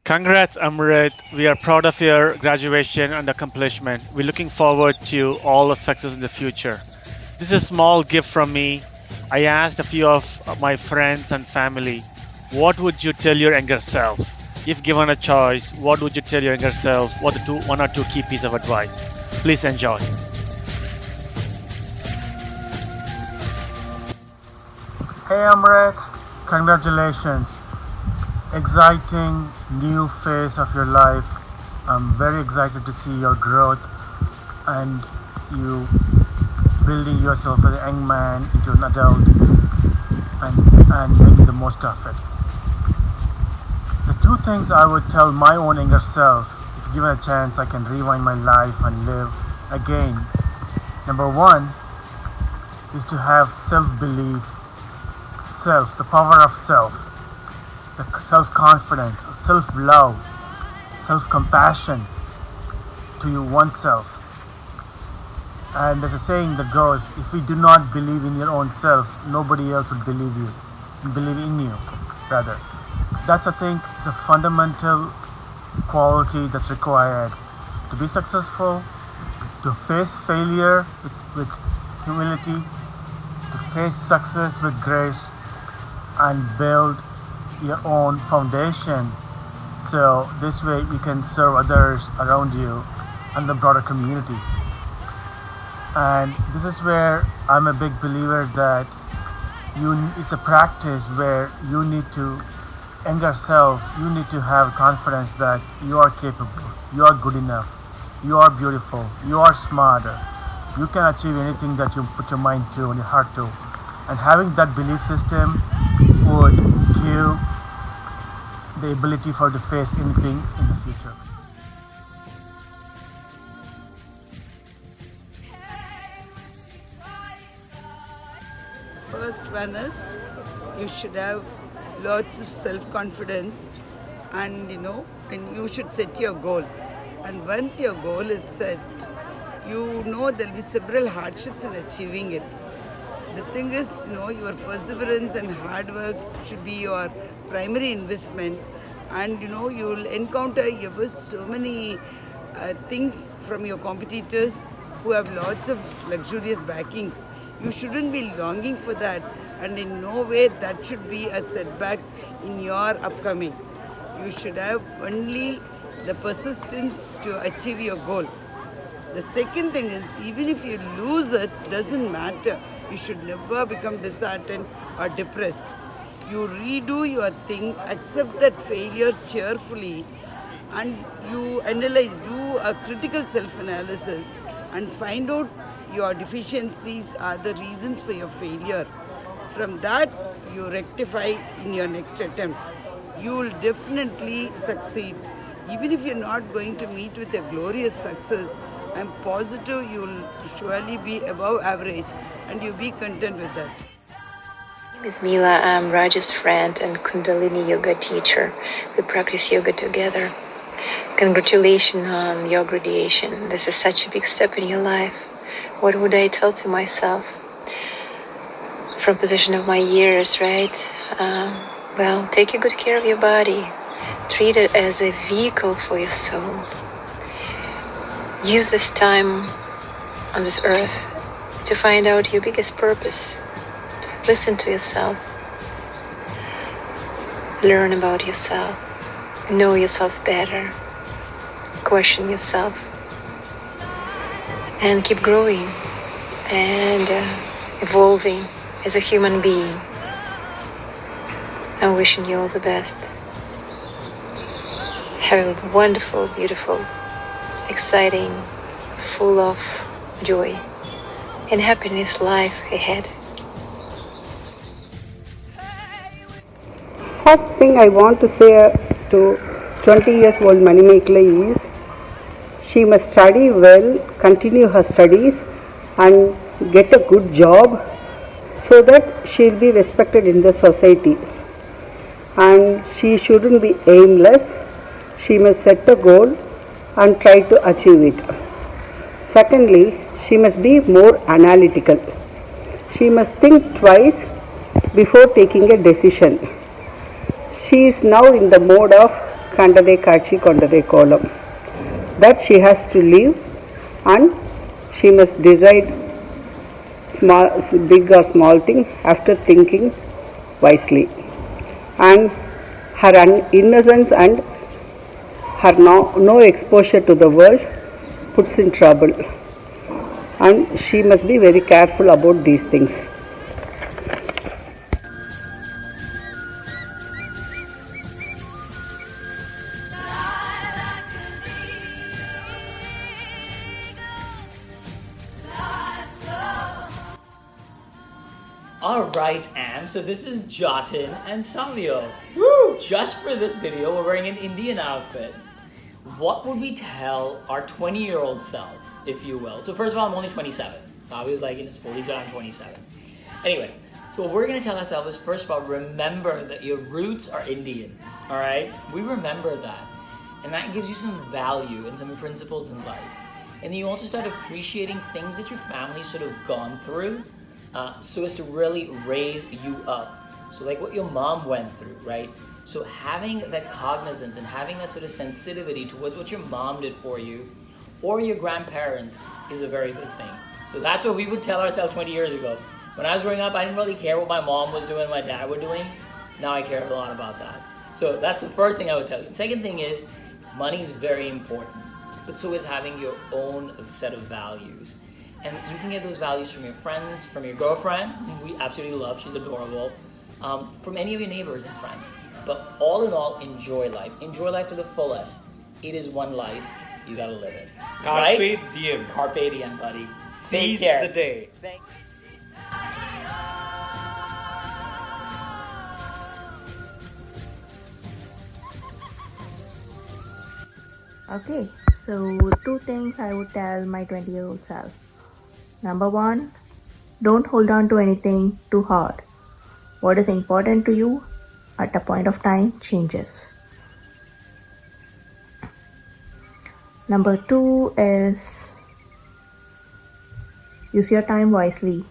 Congrats, Amrit. We are proud of your graduation and accomplishment. We're looking forward to all the success in the future. This is a small gift from me. I asked a few of my friends and family, what would you tell your younger self? If given a choice, what would you tell your younger self? What the one or two key pieces of advice? Please enjoy. Hey Amrit, congratulations. Exciting new phase of your life. I'm very excited to see your growth and you building yourself as a young man into an adult and making the most of it. The two things I would tell my own younger self, if given a chance, I can rewind my life and live again. Number one is to have self belief, the power of self, the self confidence, self love, self compassion to you oneself. And there's a saying that goes, if you do not believe in your own self, nobody else would believe in you, rather. That's, I think, it's a fundamental quality that's required to be successful, to face failure with humility, to face success with grace, and build your own foundation. So this way you can serve others around you and the broader community. And this is where I'm a big believer that it's a practice where you need to, younger self, you need to have confidence that you are capable, you are good enough, you are beautiful, you are smarter, you can achieve anything that you put your mind to and your heart to. And having that belief system would give the ability for you to face anything in the future. First one is you should have lots of self-confidence and and you should set your goal. And once your goal is set, there'll be several hardships in achieving it. The thing is, your perseverance and hard work should be your primary investment. And, you'll encounter ever so many things from your competitors who have lots of luxurious backings. You shouldn't be longing for that. And in no way that should be a setback in your upcoming. You should have only the persistence to achieve your goal. The second thing is, even if you lose it, doesn't matter. You should never become disheartened or depressed. You redo your thing, accept that failure cheerfully, and you analyze, do a critical self-analysis and find out your deficiencies are the reasons for your failure. From that, you rectify in your next attempt. You will definitely succeed. Even if you're not going to meet with a glorious success, I'm positive you'll surely be above average and you'll be content with that. My name is Mila. I'm Raj's friend and Kundalini yoga teacher. We practice yoga together. Congratulations on your graduation. This is such a big step in your life. What would I tell to myself? From position of my years, right? Well, take a good care of your body. Treat it as a vehicle for your soul. Use this time on this earth to find out your biggest purpose. Listen to yourself. Learn about yourself. Know yourself better. Question yourself. And keep growing and evolving as a human being. I'm wishing you all the best. Have a wonderful, beautiful, exciting, full of joy and happiness life ahead. First thing I want to say to 20 years old Manimekla is she must study well, continue her studies and get a good job so that she will be respected in the society. And she shouldn't be aimless. She must set a goal and try to achieve it. Secondly, she must be more analytical. She must think twice before taking a decision. She is now in the mode of kandade kachi kondade kolam. That she has to live, and she must decide small, big or small things after thinking wisely. And her innocence and her no exposure to the world puts in trouble. And she must be very careful about these things. Alright, Am, so this is Jatin and Savio. Woo! Just for this video, we're wearing an Indian outfit. What would we tell our 20-year-old self, if you will? So first of all, I'm only 27. Savio's like in his 40s, but I'm 27. Anyway, so what we're going to tell ourselves is, first of all, remember that your roots are Indian, alright? We remember that. And that gives you some value and some principles in life. And then you also start appreciating things that your family's sort of gone through, so as to really raise you up. So like what your mom went through, right? So having that cognizance and having that sort of sensitivity towards what your mom did for you or your grandparents is a very good thing. So that's what we would tell ourselves 20 years ago. When I was growing up, I didn't really care what my mom was doing, my dad were doing. Now I care a lot about that. So that's the first thing I would tell you. The second thing is, money is very important, but so is having your own set of values. And you can get those values from your friends, from your girlfriend, who we absolutely love, she's adorable, from any of your neighbors and friends. But all in all, enjoy life. Enjoy life to the fullest. It is one life, you gotta live it. Carpe Right? diem. Carpe diem, buddy. Seize Take care. the day. Thank- Okay, so two things I would tell my 20-year-old self. Number one, don't hold on to anything too hard. What is important to you at a point of time changes. Number two is use your time wisely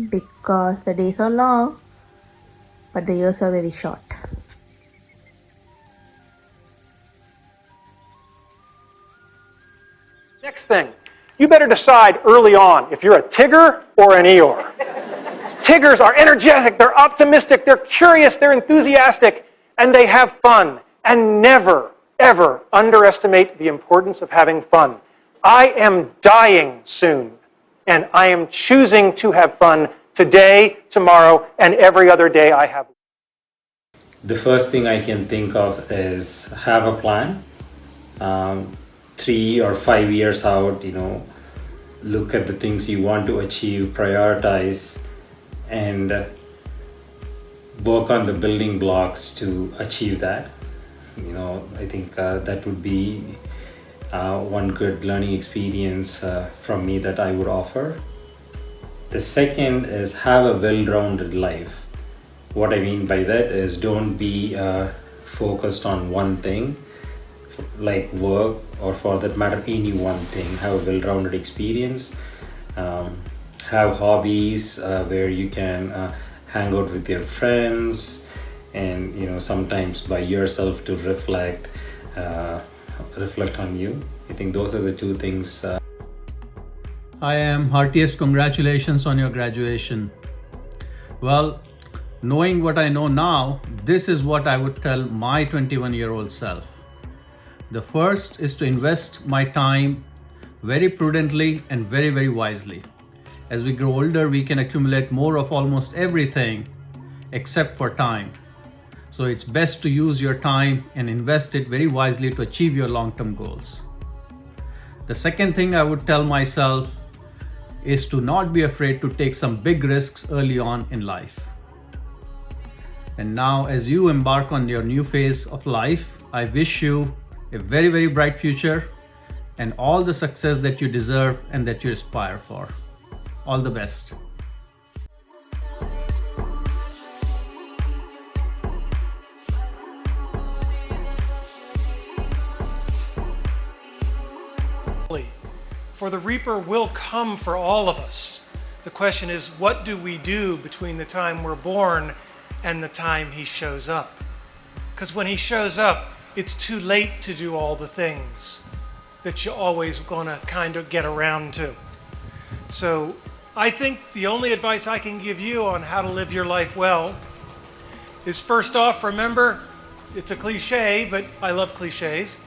because the days are long but the years are very short. Next thing, you better decide early on if you're a Tigger or an Eeyore. Tiggers are energetic, they're optimistic, they're curious, they're enthusiastic, and they have fun. And never, ever underestimate the importance of having fun. I am dying soon, and I am choosing to have fun today, tomorrow, and every other day I have. The first thing I can think of is have a plan. 3 or 5 years out, look at the things you want to achieve, prioritize, and work on the building blocks to achieve that. I think that would be one good learning experience from me that I would offer. The second is have a well-rounded life. What I mean by that is don't be focused on one thing, like work, or for that matter any one thing. Have a well-rounded experience, have hobbies where you can hang out with your friends, and sometimes by yourself to reflect on you. I think those are the two things. I am heartiest congratulations on your graduation. Well, knowing what I know now, this is what I would tell my 21-year-old self. The first is to invest my time very prudently and very, very wisely. As we grow older, we can accumulate more of almost everything except for time. So it's best to use your time and invest it very wisely to achieve your long-term goals. The second thing I would tell myself is to not be afraid to take some big risks early on in life. And now, as you embark on your new phase of life, I wish you a very, very bright future and all the success that you deserve and that you aspire for. All the best. For the reaper will come for all of us. The question is, what do we do between the time we're born and the time he shows up? Because when he shows up, it's too late to do all the things that you're always gonna kind of get around to. So I think the only advice I can give you on how to live your life well is, first off, remember, it's a cliche, but I love cliches.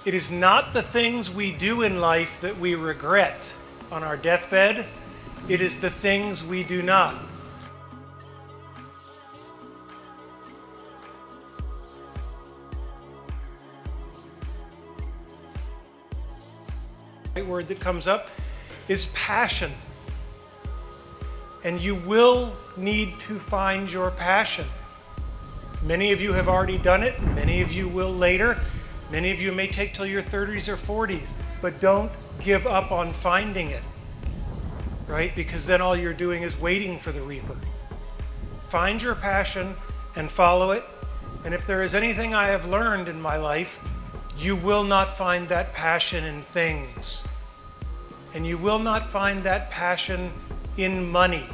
It is not the things we do in life that we regret on our deathbed. It is the things we do not. The word that comes up is passion. And you will need to find your passion. Many of you have already done it. Many of you will later. Many of you may take till your 30s or 40s. But don't give up on finding it, right? Because then all you're doing is waiting for the reaper. Find your passion and follow it. And if there is anything I have learned in my life, you will not find that passion in things. And you will not find that passion in money.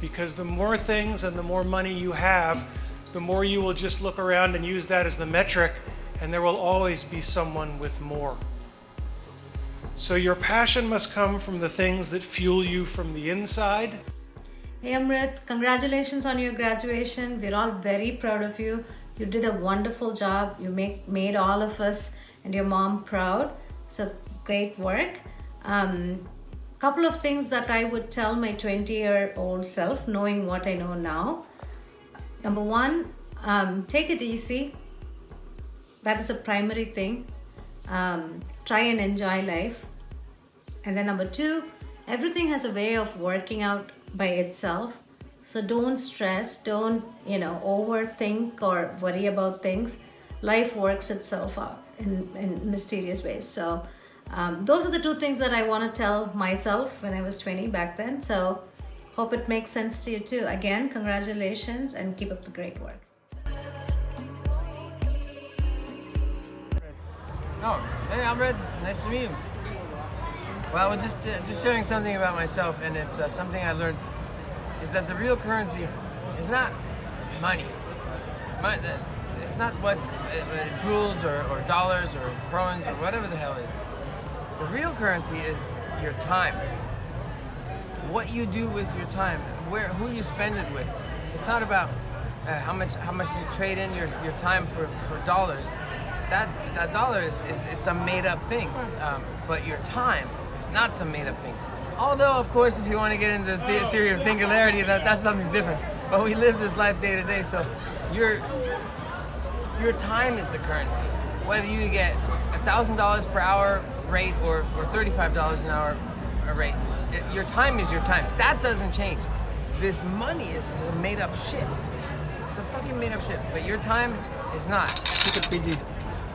Because the more things and the more money you have, the more you will just look around and use that as the metric, and there will always be someone with more. So your passion must come from the things that fuel you from the inside. Hey Amrit, congratulations on your graduation. We're all very proud of you. You did a wonderful job. You made all of us and your mom proud. So great work. Couple of things that I would tell my 20-year-old self, knowing what I know now. Number one, take it easy. That is a primary thing. Try and enjoy life. And then number two, everything has a way of working out by itself. So don't stress, don't overthink or worry about things. Life works itself out in mysterious ways. So those are the two things that I want to tell myself when I was 20 back then. So hope it makes sense to you too. Again, congratulations and keep up the great work. Oh, hey Amrit, nice to meet you. Well, I was just sharing something about myself, and it's something I learned is that the real currency is not money. It's not what jewels or dollars or crowns or whatever the hell is. The real currency is your time. What you do with your time, who you spend it with. It's not about how much you trade in your time for dollars. That dollar is some made up thing, but your time is not some made up thing. Although, of course, if you want to get into the theory of singularity, that's something different. But we live this life day to day, so your time is the currency. Whether you get $1,000 per hour rate or $35 an hour rate, your time is your time. That doesn't change. This money is a made up shit. It's a fucking made up shit. But your time is not. Keep it PG.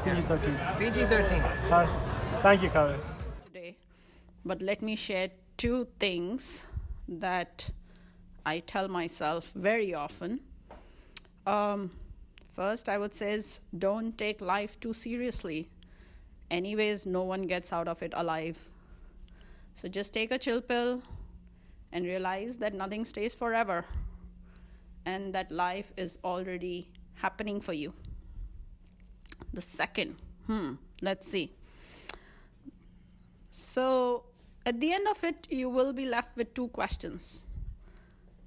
PG-13. PG-13. Awesome. Thank you, Kavya. Today, but let me share two things that I tell myself very often. First, I would say is don't take life too seriously. Anyways, no one gets out of it alive. So just take a chill pill and realize that nothing stays forever and that life is already happening for you. The second, let's see. So at the end of it, you will be left with two questions.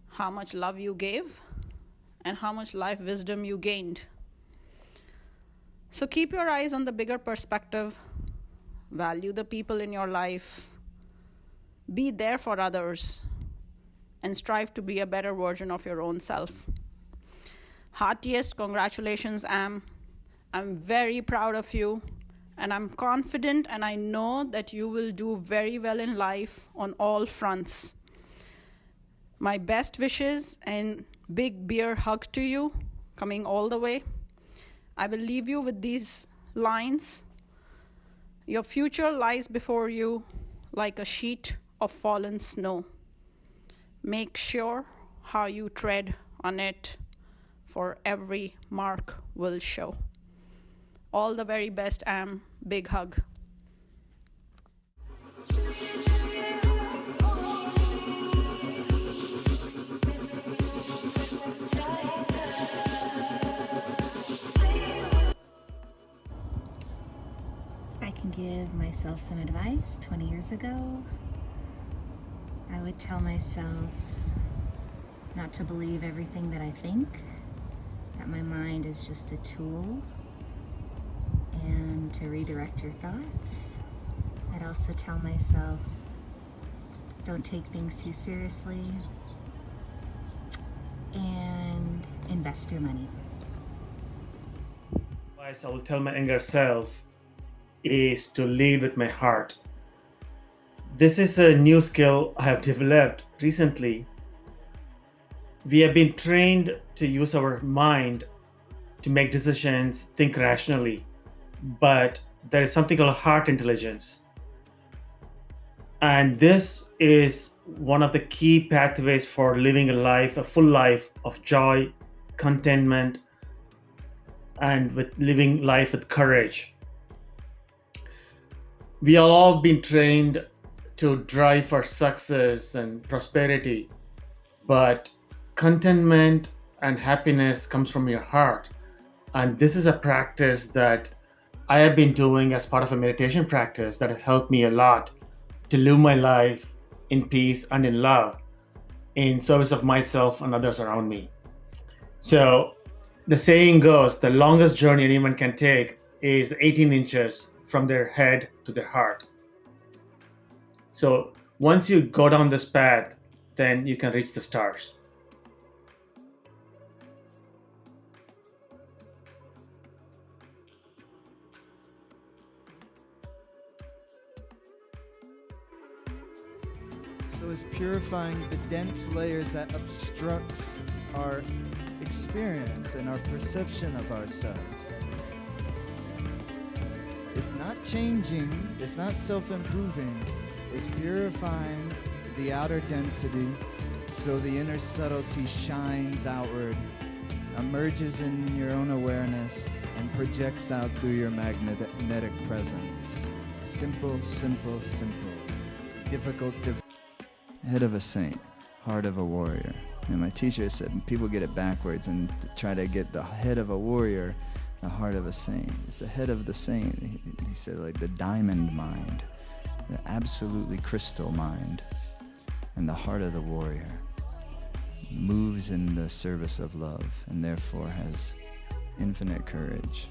How much love you gave and how much life wisdom you gained. So keep your eyes on the bigger perspective. Value the people in your life. Be there for others and strive to be a better version of your own self. Heartiest congratulations, Am. I'm very proud of you, and I'm confident and I know that you will do very well in life on all fronts. My best wishes and big beer hug to you, coming all the way. I will leave you with these lines. Your future lies before you like a sheet of fallen snow. Make sure how you tread on it, for every mark will show. All the very best, Am. Big hug. can give myself some advice 20 years ago, I would tell myself not to believe everything that I think, that my mind is just a tool, and to redirect your thoughts. I'd also tell myself, don't take things too seriously, and invest your money. Advice I will tell my younger self is to lead with my heart. This is a new skill I have developed recently. We have been trained to use our mind to make decisions, think rationally, but there is something called heart intelligence. And this is one of the key pathways for living a life, a full life of joy, contentment, and with living life with courage. We have all been trained to drive for success and prosperity, but contentment and happiness comes from your heart. And this is a practice that I have been doing as part of a meditation practice that has helped me a lot to live my life in peace and in love, in service of myself and others around me. So the saying goes, the longest journey anyone can take is 18 inches from their head to their heart. So once you go down this path, then you can reach the stars. So is purifying the dense layers that obstructs our experience and our perception of ourselves. It's not changing, it's not self-improving, it's purifying the outer density so the inner subtlety shines outward, emerges in your own awareness, and projects out through your magnetic presence. Simple, simple, simple. Difficult, difficult. Head of a saint, heart of a warrior. And my teacher said people get it backwards and try to get the head of a warrior, the heart of a saint. It's the head of the saint. He said, like the diamond mind, the absolutely crystal mind, and the heart of the warrior moves in the service of love and therefore has infinite courage.